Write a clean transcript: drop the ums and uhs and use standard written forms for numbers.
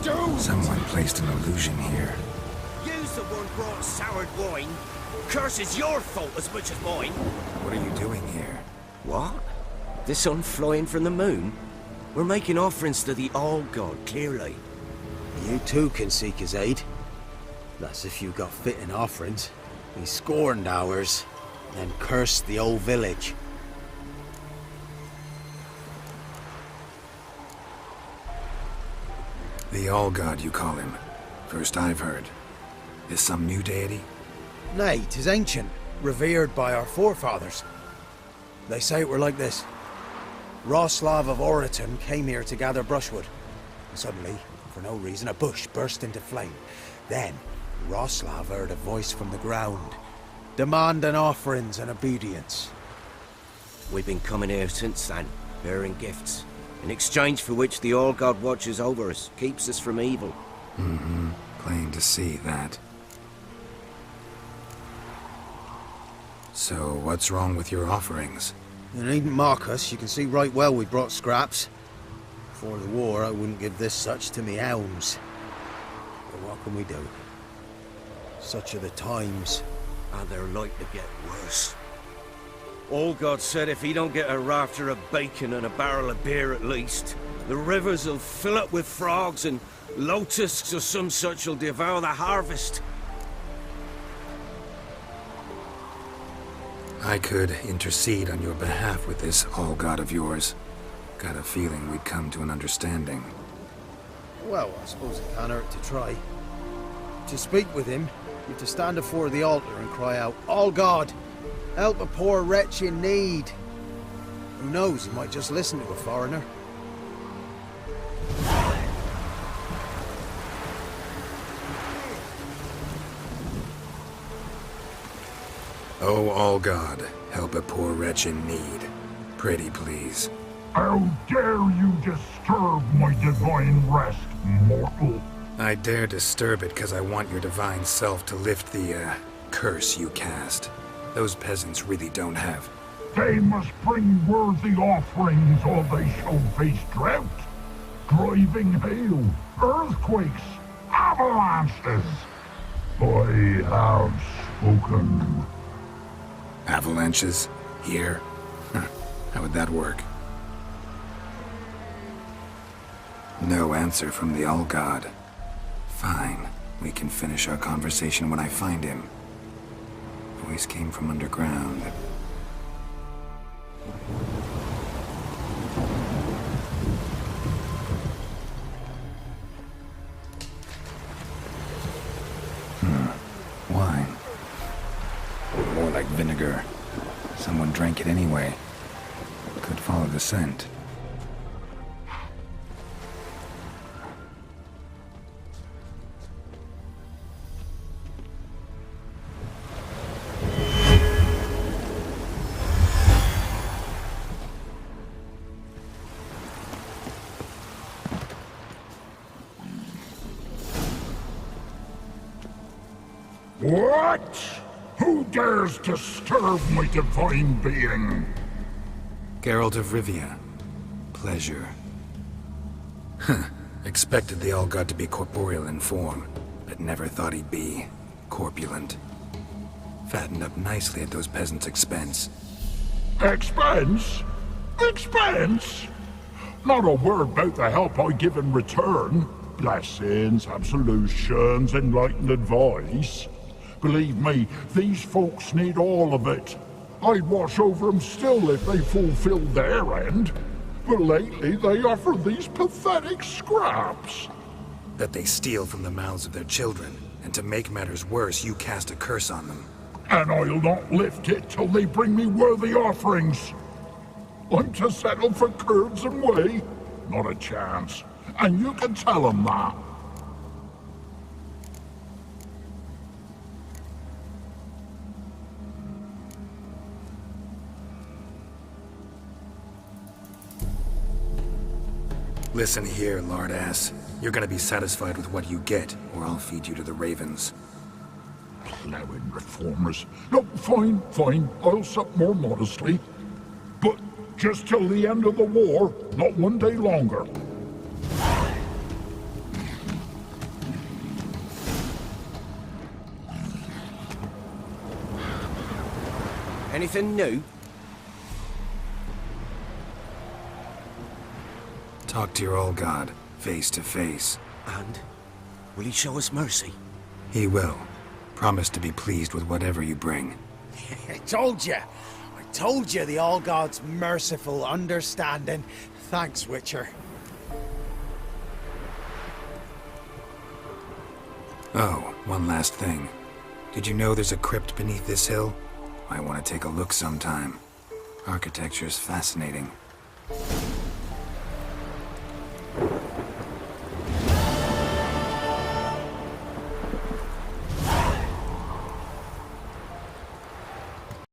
do? Someone placed an illusion here. You's the one brought soured wine. Curse is your fault as much as mine. What are you doing here? What? The sun flying from the moon? We're making offerings to the Allgod, clearly. You too can seek his aid. That's if you got fitting offerings. He scorned ours, then cursed the old village. The Allgod, you call him. First I've heard. Is some new deity? Nay, 'tis ancient, revered by our forefathers. They say it were like this. Roslav of Oriton came here to gather brushwood. And suddenly, for no reason, a bush burst into flame. Then, Roslav heard a voice from the ground, demanding offerings and obedience. We've been coming here since then, bearing gifts, in exchange for which the Allgod watches over us, keeps us from evil. Plain to see that. So, what's wrong with your offerings? You needn't mock us, you can see right well we brought scraps. Before the war, I wouldn't give this such to me elms. But what can we do? Such are the times. And they're like to get worse. Allgod said if he don't get a rafter of bacon and a barrel of beer at least, the rivers will fill up with frogs and locusts or some such will devour the harvest. I could intercede on your behalf with this Allgod of yours. Got a feeling we'd come to an understanding. Well, I suppose it can't hurt to try. To speak with him, you have to stand before the altar and cry out, Allgod, help a poor wretch in need. Who knows, he might just listen to a foreigner. Oh, Allgod, help a poor wretch in need. Pretty please. How dare you disturb my divine rest, mortal? I dare disturb it because I want your divine self to lift the, curse you cast. Those peasants really don't have. They must bring worthy offerings or they shall face drought, driving hail, earthquakes, avalanches. I have spoken. Avalanches? Here? How would that work? No answer from the Allgod. Fine. We can finish our conversation when I find him. Voice came from underground. Wine. More like vinegar. Someone drank it anyway. Could follow the scent. What? Who dares disturb my divine being? Geralt of Rivia. Pleasure. Expected the Allgod to be corporeal in form, but never thought he'd be corpulent. Fattened up nicely at those peasants' expense. Expense? Expense? Not a word about the help I give in return. Blessings, absolutions, enlightened advice. Believe me, these folks need all of it. I'd watch over them still if they fulfilled their end. But lately they offer these pathetic scraps. That they steal from the mouths of their children, and to make matters worse, you cast a curse on them. And I'll not lift it till they bring me worthy offerings. I'm to settle for curds and whey? Not a chance. And you can tell them that. Listen here, lardass. You're gonna be satisfied with what you get, or I'll feed you to the ravens. Plowing reformers. No, fine, fine. I'll sup more modestly. But just till the end of the war, not one day longer. Anything new? Talk to your Allgod, face to face. And will he show us mercy? He will. Promise to be pleased with whatever you bring. I told you the Allgod's merciful, understanding. Thanks, Witcher. Oh, one last thing. Did you know there's a crypt beneath this hill? Might want to take a look sometime. Architecture's fascinating.